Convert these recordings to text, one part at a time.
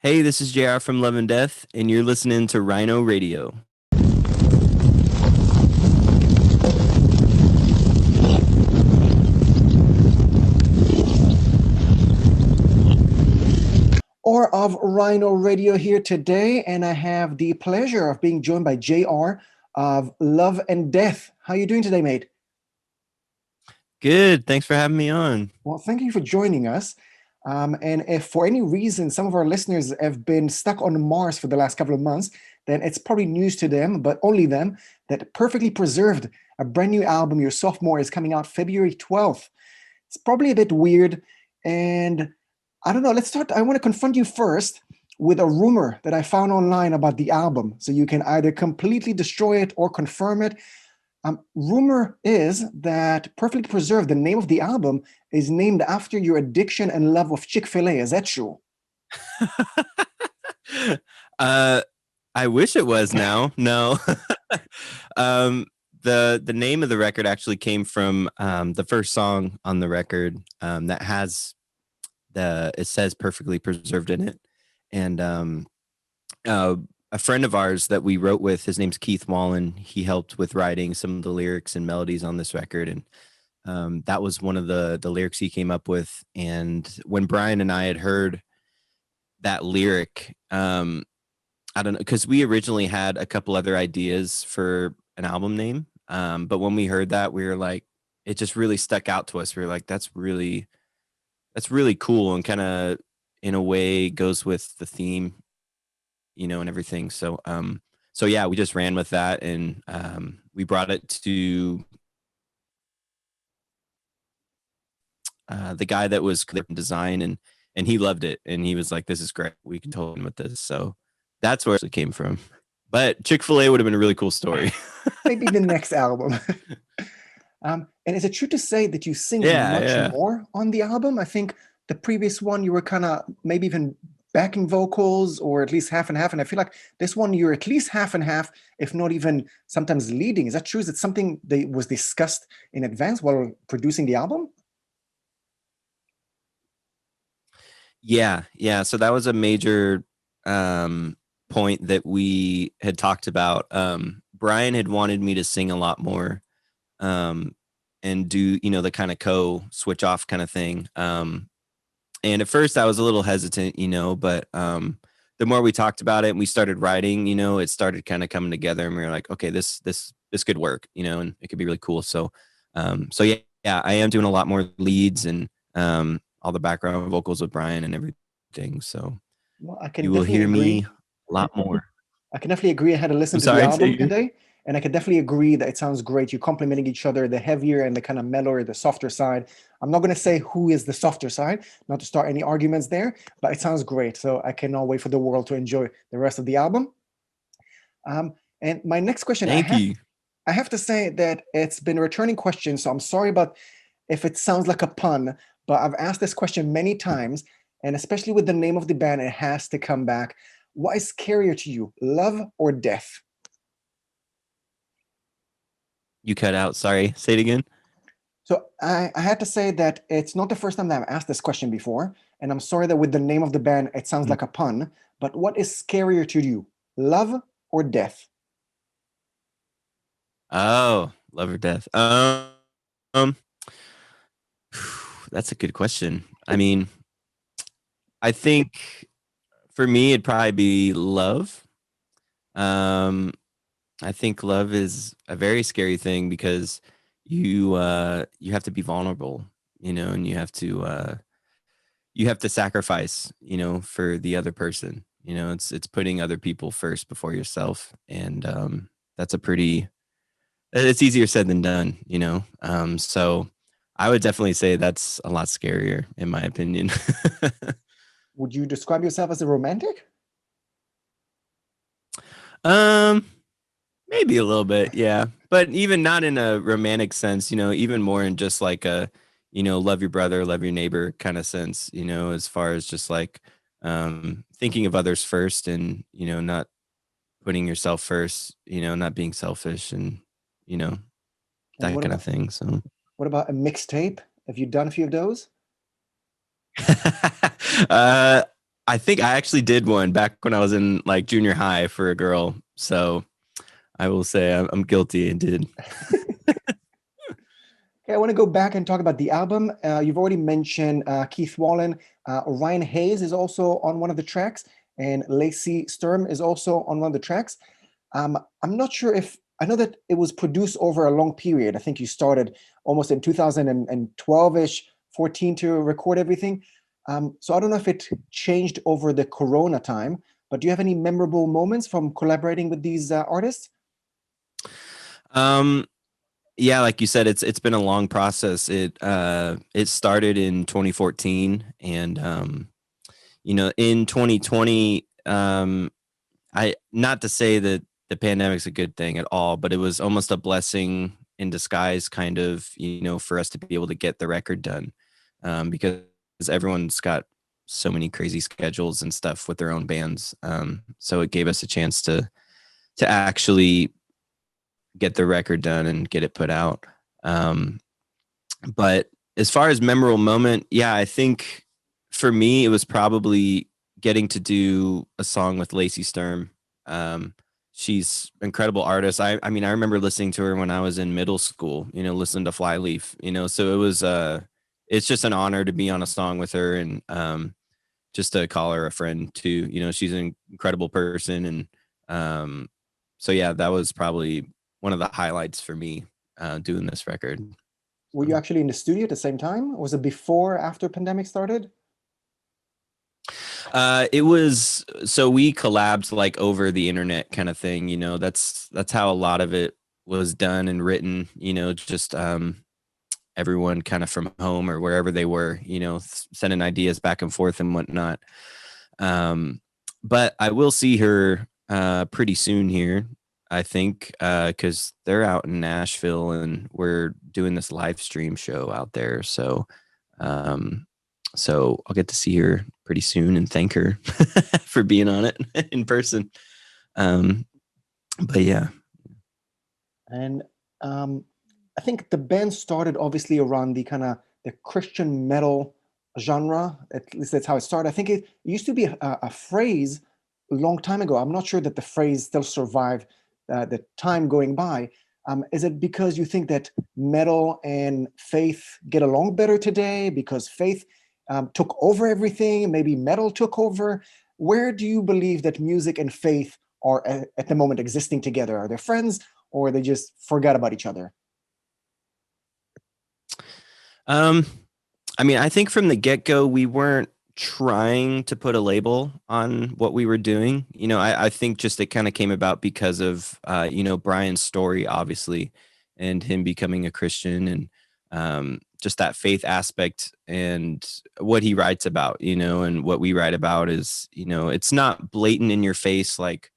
Hey, this is JR from Love and Death, and you're listening to Rhino Radio. Or of Rhino Radio here today, and I have the pleasure of being joined by JR of Love and Death. How you doing today, mate? Good. Thanks for having me on. Well, thank you for joining us. And if for any reason some of our listeners have been stuck on Mars for the last couple of months, then it's probably news to them, but only them, that Perfectly Preserved, a brand new album, your sophomore, is coming out February 12th. It's probably a bit weird. And I don't know, let's start. I want to confront you first with a rumor that I found online about the album. So you can either completely destroy it or confirm it. Rumor is that Perfectly Preserved, the name of the album, is named after your addiction and love of Chick-fil-A. Is that true? uh, I wish it was now. No. The name of the record actually came from the first song on the record that has it says Perfectly Preserved in it. And a friend of ours that we wrote with, his name's Keith Wallen. He helped with writing some of the lyrics and melodies on this record. And that was one of the lyrics he came up with. And when Brian and I had heard that lyric, I don't know, because we originally had a couple other ideas for an album name. But when we heard that, we were like, it just really stuck out to us. We were like, that's really cool, and kind of in a way goes with the theme, and everything. So yeah, we just ran with that, and we brought it to the guy that was design, and he loved it, and he was like, this is great, we can totally with this. So that's where it came from. But Chick-fil-A would have been a really cool story. Maybe the next album. And is it true to say that you sing much more on the album? I think the previous one you were kind of maybe even backing vocals, or at least half and half. And I feel like this one you're at least half and half, if not even sometimes leading. Is that true? Is it something that was discussed in advance while producing the album? Yeah. So that was a major point that we had talked about. Brian had wanted me to sing a lot more, and do, the kind of switch off kind of thing. And at first I was a little hesitant, but the more we talked about it and we started writing, it started kind of coming together, and we were like, okay, this could work, and it could be really cool. So yeah, I am doing a lot more leads and all the background vocals with Brian and everything. So well, I can you will hear agree. me a lot more. I can definitely agree. I had to listen to the album today, and I can definitely agree that it sounds great. You're complementing each other, the heavier and the kind of mellower, the softer side. I'm not going to say who is the softer side, not to start any arguments there, but it sounds great. So I cannot wait for the world to enjoy the rest of the album. And my next question, Thank you. I have to say that it's been a returning question, so I'm sorry about if it sounds like a pun, but I've asked this question many times, and especially with the name of the band, it has to come back. What is scarier to you, love or death? You cut out. Sorry. Say it again. So I had to say that it's not the first time that I've asked this question before, and I'm sorry that with the name of the band, it sounds like a pun, but what is scarier to you, love or death? Oh, love or death. That's a good question. I mean, I think for me, it'd probably be love. I think love is a very scary thing because you have to be vulnerable, and you have to sacrifice, for the other person. It's putting other people first before yourself, and that's it's easier said than done, So I would definitely say that's a lot scarier, in my opinion. Would you describe yourself as a romantic? Maybe a little bit, yeah. But even not in a romantic sense, even more in just like a, love your brother, love your neighbor kind of sense, as far as just like thinking of others first, and, not putting yourself first, not being selfish, and, And that kind of thing. So what about a mixtape? Have you done a few of those? I think I actually did one back when I was in like junior high for a girl. So I will say I'm guilty and did. Okay, I want to go back and talk about the album. You've already mentioned Keith Wallen. Ryan Hayes is also on one of the tracks, and Lacey Sturm is also on one of the tracks. I'm not sure if I know that it was produced over a long period. I think you started almost in 2012-ish, 14 to record everything. So I don't know if it changed over the Corona time, but do you have any memorable moments from collaborating with these artists? Um, yeah, like you said, it's been a long process. It started in 2014, and in 2020, I not to say that the pandemic's a good thing at all, but it was almost a blessing in disguise, kind of, for us to be able to get the record done, because everyone's got so many crazy schedules and stuff with their own bands. So it gave us a chance to actually get the record done and get it put out. Um, but as far as memorable moment, yeah, I think for me it was probably getting to do a song with Lacey Sturm. Um, she's an incredible artist. I mean, I remember listening to her when I was in middle school. Listening to Flyleaf. So it was it's just an honor to be on a song with her, and just to call her a friend too. She's an incredible person, and um, so yeah, that was probably one of the highlights for me doing this record. Were you actually in the studio at the same time? Was it before or after pandemic started? It was so we collabed like over the internet kind of thing. That's how a lot of it was done and written. Just everyone kind of from home or wherever they were. Sending ideas back and forth and whatnot. Um, but I will see her pretty soon here. I think because they're out in Nashville and we're doing this live stream show out there. Um, so I'll get to see her pretty soon and thank her for being on it in person. Um, but yeah. And I think the band started obviously around the kind of the Christian metal genre. At least that's how it started. I think it used to be a phrase a long time ago. I'm not sure that the phrase still survived the time going by. Is it because you think that metal and faith get along better today because faith took over everything? Maybe metal took over. Where do you believe that music and faith are at the moment existing together? Are they friends, or they just forgot about each other? Um, I mean, I think from the get go, we weren't trying to put a label on what we were doing. I think just it kind of came about because of, Brian's story, obviously, and him becoming a Christian and just that faith aspect and what he writes about, and what we write about is, it's not blatant in your face like,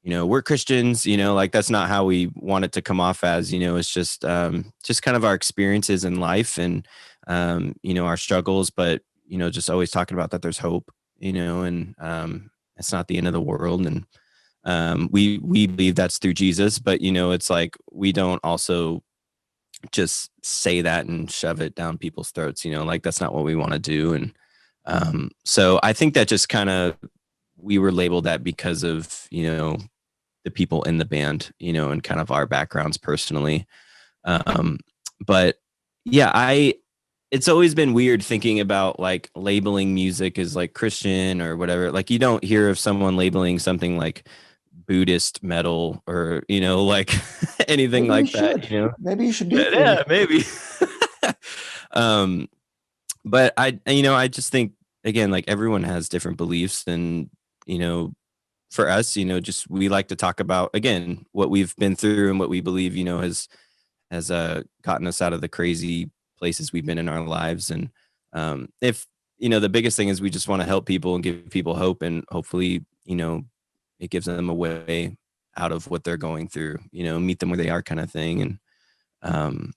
we're Christians, like that's not how we want it to come off as, it's just kind of our experiences in life and, our struggles, but, just always talking about that there's hope, and it's not the end of the world. And we believe that's through Jesus, but, it's like we don't also just say that and shove it down people's throats, like that's not what we want to do. And so I think that just kind of we were labeled that because of, the people in the band, and kind of our backgrounds personally. Um, but yeah, it's always been weird thinking about like labeling music as like Christian or whatever. Like you don't hear of someone labeling something like Buddhist metal or, like anything Maybe you like that, should. Maybe you should do But things. yeah, maybe. um, but I just think again, like everyone has different beliefs and, you know, for us, just we like to talk about again what we've been through and what we believe, has gotten us out of the crazy places we've been in our lives. And if the biggest thing is we just want to help people and give people hope, and hopefully, it gives them a way out of what they're going through. Meet them where they are, kind of thing. And um,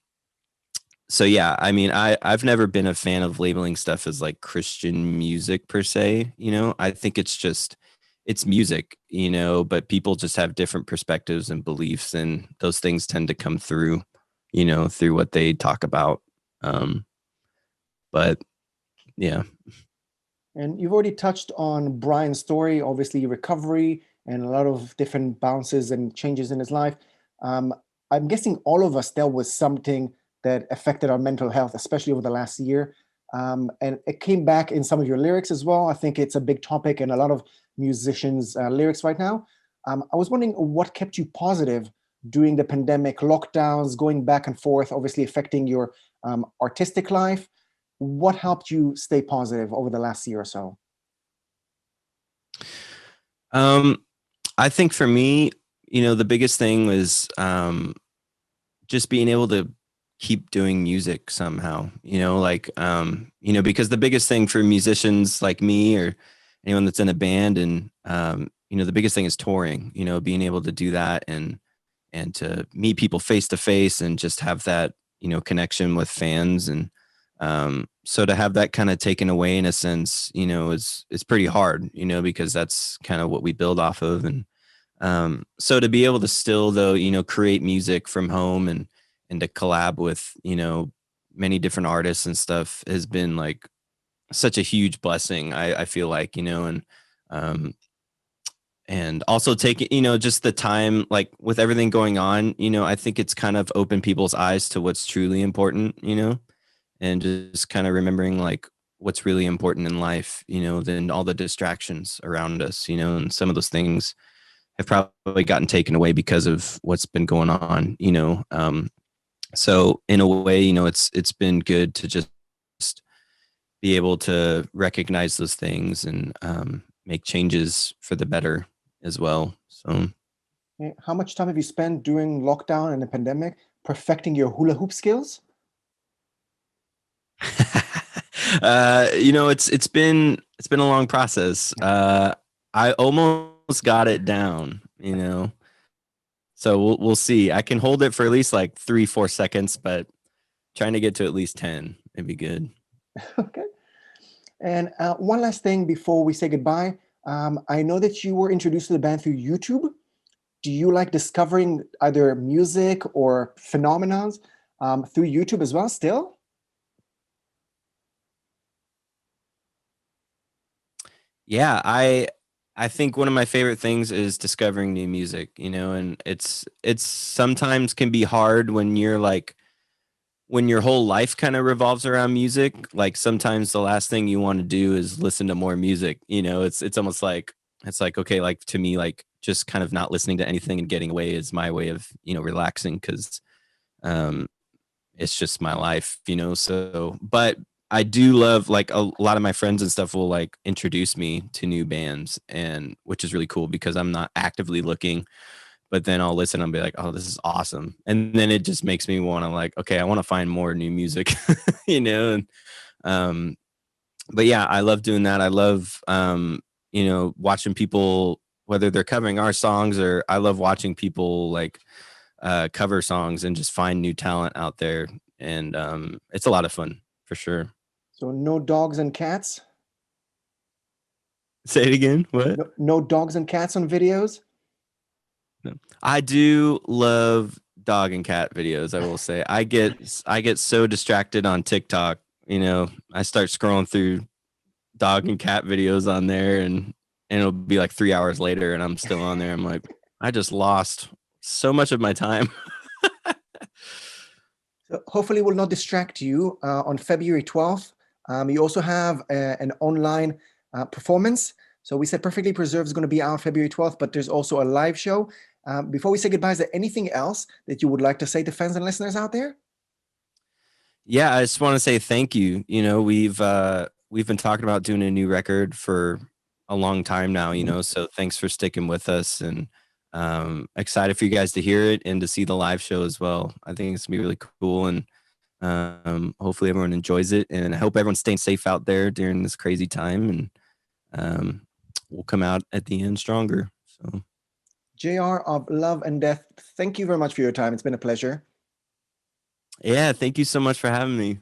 so yeah, I mean, I've never been a fan of labeling stuff as like Christian music per se. I think it's music, but people just have different perspectives and beliefs, and those things tend to come through, through what they talk about. Um, but yeah. And you've already touched on Brian's story, obviously recovery and a lot of different bounces and changes in his life. Um, I'm guessing all of us dealt with something that affected our mental health, especially over the last year. And it came back in some of your lyrics as well. I think it's a big topic in a lot of musicians' lyrics right now. I was wondering what kept you positive during the pandemic, lockdowns, going back and forth, obviously affecting your artistic life. What helped you stay positive over the last year or so? Um, I think for me, the biggest thing was just being able to keep doing music somehow, because the biggest thing for musicians like me or anyone that's in a band and, the biggest thing is touring, being able to do that and to meet people face to face and just have that, connection with fans. And so to have that kind of taken away in a sense, it's pretty hard, because that's kind of what we build off of. And so to be able to still though, create music from home and to collab with, many different artists and stuff has been like such a huge blessing. I feel like, um, and also taking, just the time, like with everything going on, I think it's kind of opened people's eyes to what's truly important, and just kind of remembering like what's really important in life, than all the distractions around us, and some of those things have probably gotten taken away because of what's been going on, so in a way, it's been good to just be able to recognize those things and make changes for the better as well. So How much time have you spent during lockdown and the pandemic perfecting your hula hoop skills? it's been a long process. I almost got it down, so we'll see. I can hold it for at least like 3-4 seconds, but trying to get to at least 10 would be good. Okay. And one last thing before we say goodbye. I know that you were introduced to the band through YouTube. Do you like discovering either music or phenomenons through YouTube as well still? Yeah, I think one of my favorite things is discovering new music, and it's sometimes can be hard when you're like when your whole life kind of revolves around music. Like sometimes the last thing you want to do is listen to more music, it's almost like it's like okay, like to me like just kind of not listening to anything and getting away is my way of, relaxing cuz um it's just my life, so but I do love like a lot of my friends and stuff will like introduce me to new bands and which is really cool because I'm not actively looking, but then I'll listen and be like, oh, this is awesome. And then it just makes me want to like, okay, I want to find more new music, and um but yeah, I love doing that. I love watching people whether they're covering our songs or I love watching people like cover songs and just find new talent out there. And it's a lot of fun for sure. So no dogs and cats? Say it again. What? No dogs and cats on videos? No. I do love dog and cat videos. I will say I get so distracted on TikTok. I start scrolling through dog and cat videos on there, and it'll be like 3 hours later, and I'm still on there. I'm like, I just lost so much of my time. So hopefully will not distract you on February 12th. You also have an online performance. So we said Perfectly Preserved is going to be out February 12th, but there's also a live show. Before we say goodbye, is there anything else that you would like to say to fans and listeners out there? Yeah, I just want to say thank you. We've been talking about doing a new record for a long time now, so thanks for sticking with us and excited for you guys to hear it and to see the live show as well. I think it's gonna be really cool and hopefully everyone enjoys it and I hope everyone's staying safe out there during this crazy time and we'll come out at the end stronger. So JR of Love and Death, thank you very much for your time. It's been a pleasure. yeah, thank you so much for having me.